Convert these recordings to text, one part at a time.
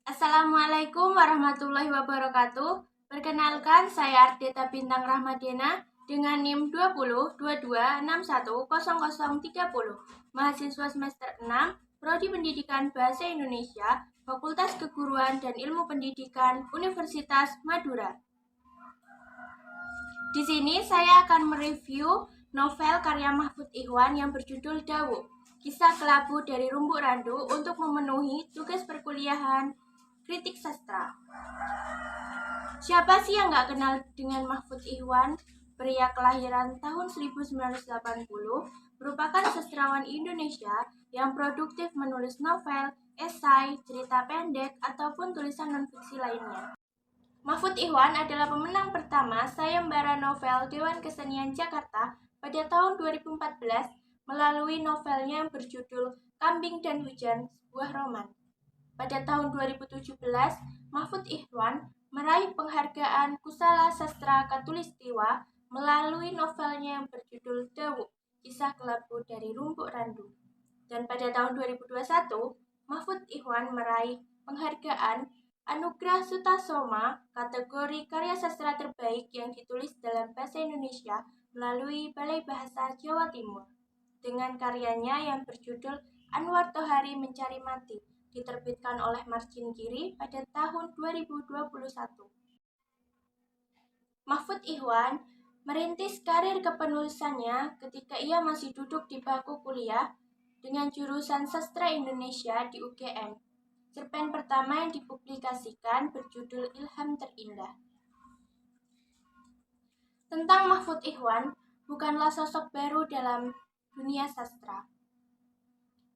Assalamualaikum warahmatullahi wabarakatuh. Perkenalkan, saya Ardeta Bintang Rahmadiana dengan NIM 2022610030, mahasiswa semester 6, Prodi Pendidikan Bahasa Indonesia, Fakultas Keguruan dan Ilmu Pendidikan, Universitas Madura. Di sini saya akan mereview novel karya Mahfud Ikhwan yang berjudul Dawu, Kisah Kelabu dari Rumbuk Randu untuk memenuhi tugas perkuliahan kritik sastra. Siapa sih yang nggak kenal dengan Mahfud Ikhwan? Pria kelahiran tahun 1980, merupakan sastrawan Indonesia yang produktif menulis novel, esai, cerita pendek, ataupun tulisan non-fiksi lainnya. Mahfud Ikhwan adalah pemenang pertama sayembara novel Dewan Kesenian Jakarta pada tahun 2014 melalui novelnya yang berjudul Kambing dan Hujan, sebuah roman. Pada tahun 2017, Mahfud Ikhwan meraih penghargaan Kusala Sastra Katulistiwa melalui novelnya yang berjudul Dawu, Kisah Kelabu dari Rumbuk Randu. Dan pada tahun 2021, Mahfud Ikhwan meraih penghargaan Anugerah Sutasoma kategori karya sastra terbaik yang ditulis dalam bahasa Indonesia melalui Balai Bahasa Jawa Timur dengan karyanya yang berjudul Anwar Tohari Mencari Mati, diterbitkan oleh Margin Kiri pada tahun 2021. Mahfud Ikhwan merintis karir kepenulisannya ketika ia masih duduk di bangku kuliah dengan jurusan Sastra Indonesia di UGM. Cerpen pertama yang dipublikasikan berjudul Ilham Terindah. Tentang Mahfud Ikhwan, bukanlah sosok baru dalam dunia sastra.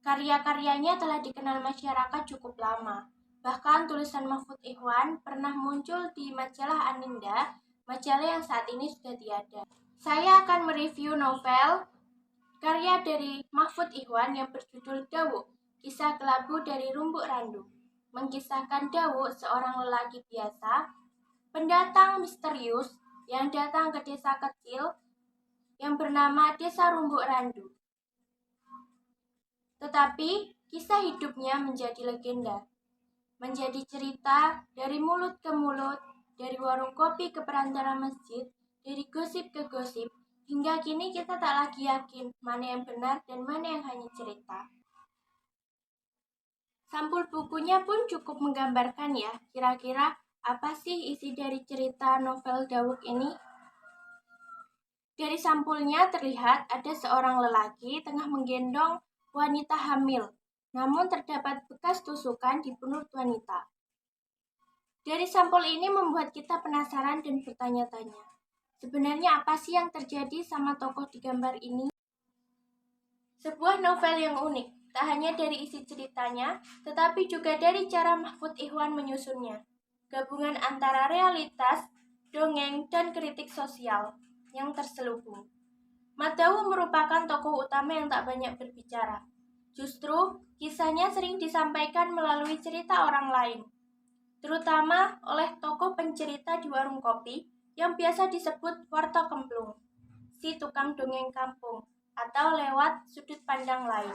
Karya-karyanya telah dikenal masyarakat cukup lama. Bahkan tulisan Mahfud Ikhwan pernah muncul di majalah Aninda, majalah yang saat ini sudah tiada. Saya akan mereview novel karya dari Mahfud Ikhwan yang berjudul Dawu, Kisah Kelabu dari Rumbuk Randu. Mengkisahkan Dawu, seorang lelaki biasa, pendatang misterius yang datang ke desa kecil yang bernama Desa Rumbuk Randu. Tetapi kisah hidupnya menjadi legenda, menjadi cerita dari mulut ke mulut, dari warung kopi ke perantara masjid, dari gosip ke gosip, hingga kini kita tak lagi yakin mana yang benar dan mana yang hanya cerita. Sampul bukunya pun cukup menggambarkan ya, kira-kira apa sih isi dari cerita novel Dawuk ini? Dari sampulnya terlihat ada seorang lelaki tengah menggendong wanita hamil, namun terdapat bekas tusukan di perut wanita. Dari sampul ini membuat kita penasaran dan bertanya-tanya, sebenarnya apa sih yang terjadi sama tokoh di gambar ini? Sebuah novel yang unik, tak hanya dari isi ceritanya, tetapi juga dari cara Mahfud Ikhwan menyusunnya. Gabungan antara realitas, dongeng, dan kritik sosial yang terselubung. Dawu merupakan tokoh utama yang tak banyak berbicara. Justru, kisahnya sering disampaikan melalui cerita orang lain, terutama oleh tokoh pencerita di warung kopi yang biasa disebut Warta Kemplung, si tukang dongeng kampung, atau lewat sudut pandang lain.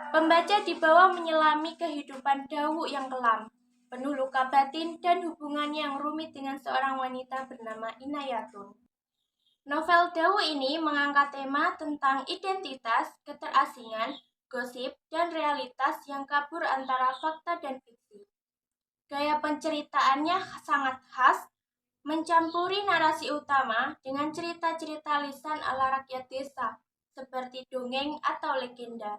Pembaca dibawa menyelami kehidupan Dawu yang kelam, penuh luka batin dan hubungannya yang rumit dengan seorang wanita bernama Inayatun. Novel Dawu ini mengangkat tema tentang identitas, keterasingan, gosip, dan realitas yang kabur antara fakta dan fiksi. Gaya penceritaannya sangat khas, mencampuri narasi utama dengan cerita-cerita lisan ala rakyat desa, seperti dongeng atau legenda.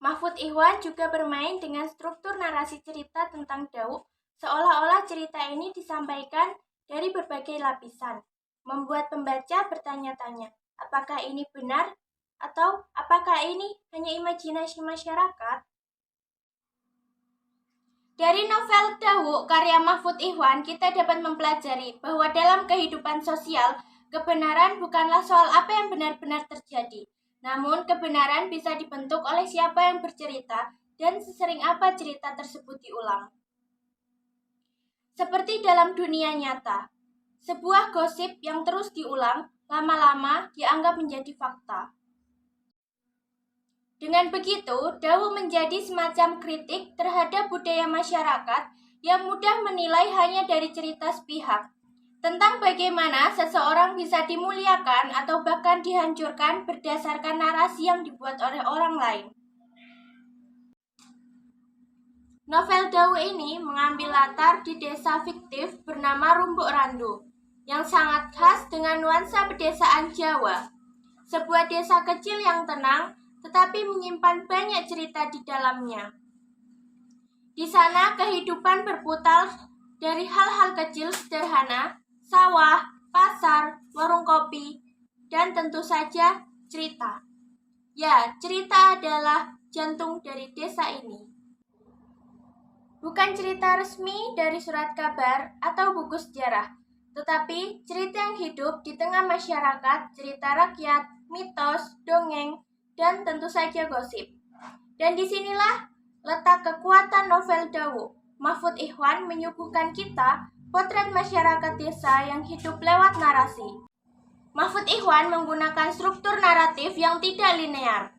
Mahfud Ikhwan juga bermain dengan struktur narasi cerita tentang Dawu, seolah-olah cerita ini disampaikan dari berbagai lapisan, membuat pembaca bertanya-tanya, apakah ini benar atau apakah ini hanya imajinasi masyarakat? Dari novel Dawu karya Mahfud Ikhwan, kita dapat mempelajari bahwa dalam kehidupan sosial, kebenaran bukanlah soal apa yang benar-benar terjadi, namun kebenaran bisa dibentuk oleh siapa yang bercerita dan sesering apa cerita tersebut diulang. Seperti dalam dunia nyata, sebuah gosip yang terus diulang lama-lama dianggap menjadi fakta. Dengan begitu, Dawuk menjadi semacam kritik terhadap budaya masyarakat yang mudah menilai hanya dari cerita sepihak, tentang bagaimana seseorang bisa dimuliakan atau bahkan dihancurkan berdasarkan narasi yang dibuat oleh orang lain. Novel Dawuk ini mengambil latar di desa fiktif bernama Rumbuk Randu, yang sangat khas dengan nuansa pedesaan Jawa. Sebuah desa kecil yang tenang, tetapi menyimpan banyak cerita di dalamnya. Di sana kehidupan berputar dari hal-hal kecil sederhana, sawah, pasar, warung kopi, dan tentu saja cerita. Ya, cerita adalah jantung dari desa ini. Bukan cerita resmi dari surat kabar atau buku sejarah, tetapi cerita yang hidup di tengah masyarakat, cerita rakyat, mitos, dongeng, dan tentu saja gosip. Dan disinilah letak kekuatan novel Dawuk. Mahfud Ikhwan menyuguhkan kita potret masyarakat desa yang hidup lewat narasi. Mahfud Ikhwan menggunakan struktur naratif yang tidak linear.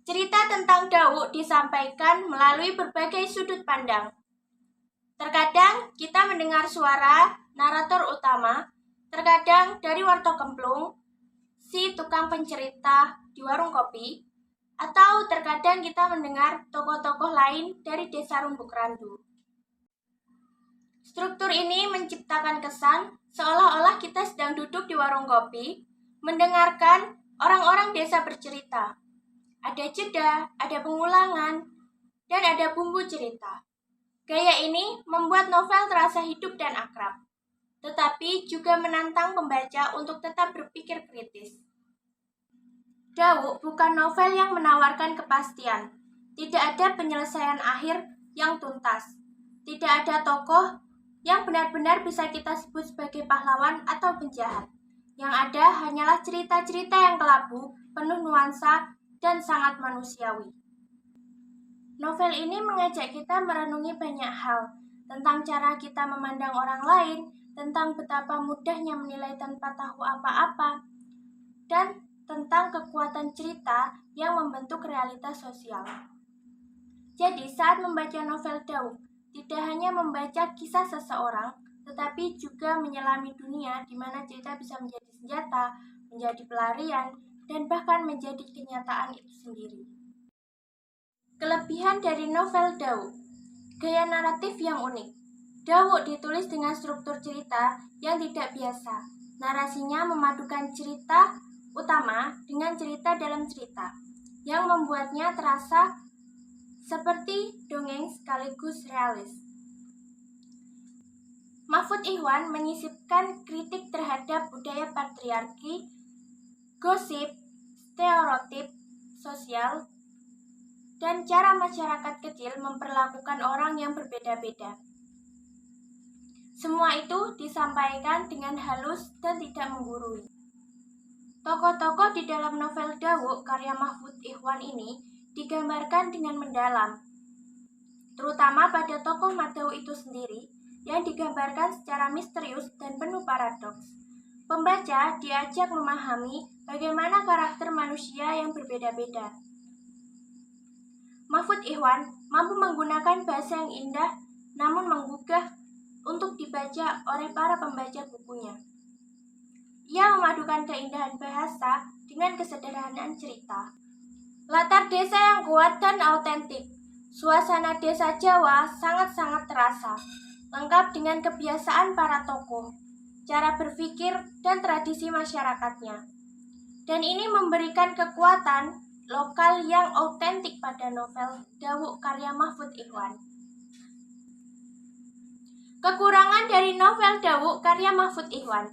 Cerita tentang Dawuk disampaikan melalui berbagai sudut pandang. Terkadang kita mendengar suara narator utama, terkadang dari Warto Kemplung, si tukang pencerita di warung kopi, atau terkadang kita mendengar tokoh-tokoh lain dari desa Rumbuk Randu. Struktur ini menciptakan kesan seolah-olah kita sedang duduk di warung kopi, mendengarkan orang-orang desa bercerita. Ada jeda, ada pengulangan, dan ada bumbu cerita. Gaya ini membuat novel terasa hidup dan akrab, tetapi juga menantang pembaca untuk tetap berpikir kritis. Dawuk bukan novel yang menawarkan kepastian. Tidak ada penyelesaian akhir yang tuntas. Tidak ada tokoh yang benar-benar bisa kita sebut sebagai pahlawan atau penjahat. Yang ada hanyalah cerita-cerita yang kelabu, penuh nuansa, dan sangat manusiawi. Novel ini mengajak kita merenungi banyak hal, tentang cara kita memandang orang lain, tentang betapa mudahnya menilai tanpa tahu apa-apa, dan tentang kekuatan cerita yang membentuk realitas sosial. Jadi, saat membaca novel Dawuk, tidak hanya membaca kisah seseorang, tetapi juga menyelami dunia di mana cerita bisa menjadi senjata, menjadi pelarian, dan bahkan menjadi kenyataan itu sendiri. Kelebihan dari novel Dawuk, gaya naratif yang unik. Dawuk ditulis dengan struktur cerita yang tidak biasa. Narasinya memadukan cerita utama dengan cerita dalam cerita, yang membuatnya terasa seperti dongeng sekaligus realis. Mahfud Ikhwan menyisipkan kritik terhadap budaya patriarki, gosip, stereotip sosial, dan cara masyarakat kecil memperlakukan orang yang berbeda-beda. Semua itu disampaikan dengan halus dan tidak menggurui. Tokoh-tokoh di dalam novel Dawuk karya Mahfud Ikhwan ini digambarkan dengan mendalam, terutama pada tokoh Dawuk itu sendiri yang digambarkan secara misterius dan penuh paradoks. Pembaca diajak memahami bagaimana karakter manusia yang berbeda-beda. Mahfud Ikhwan mampu menggunakan bahasa yang indah namun menggugah untuk dibaca oleh para pembaca bukunya. Ia memadukan keindahan bahasa dengan kesederhanaan cerita. Latar desa yang kuat dan autentik. Suasana desa Jawa sangat-sangat terasa, lengkap dengan kebiasaan para tokoh, cara berpikir, dan tradisi masyarakatnya. Dan ini memberikan kekuatan lokal yang autentik pada novel Dawuk karya Mahfud Ikhwan. Kekurangan dari novel Dawuk karya Mahfud Ikhwan.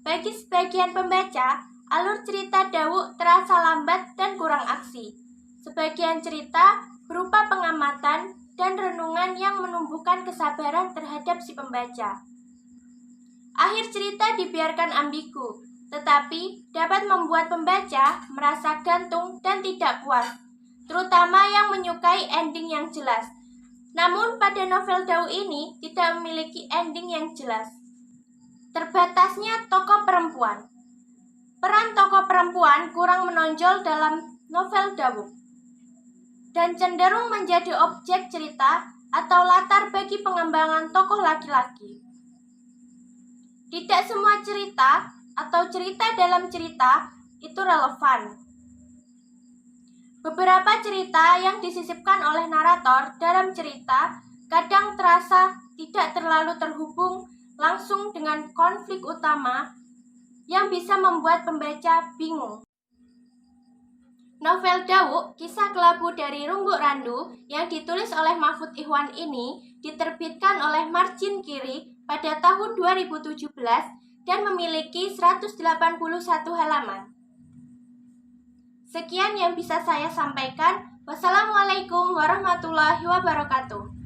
Bagi sebagian pembaca, alur cerita Dawuk terasa lambat dan kurang aksi. Sebagian cerita berupa pengamatan dan renungan yang menumbuhkan kesabaran terhadap si pembaca. Akhir cerita dibiarkan ambigu, tetapi dapat membuat pembaca merasa gantung dan tidak puas, terutama yang menyukai ending yang jelas. Namun pada novel Dawuk ini tidak memiliki ending yang jelas. Terbatasnya tokoh perempuan. Peran tokoh perempuan kurang menonjol dalam novel Dawuk. dan cenderung menjadi objek cerita atau latar bagi pengembangan tokoh laki-laki. Tidak semua cerita atau cerita dalam cerita itu relevan. Beberapa cerita yang disisipkan oleh narator dalam cerita kadang terasa tidak terlalu terhubung langsung dengan konflik utama yang bisa membuat pembaca bingung. Novel Dawuk, Kisah Kelabu dari Rumbuk Randu yang ditulis oleh Mahfud Ikhwan ini diterbitkan oleh Margin Kiri pada tahun 2017 dan memiliki 181 halaman. Sekian yang bisa saya sampaikan. Wassalamualaikum warahmatullahi wabarakatuh.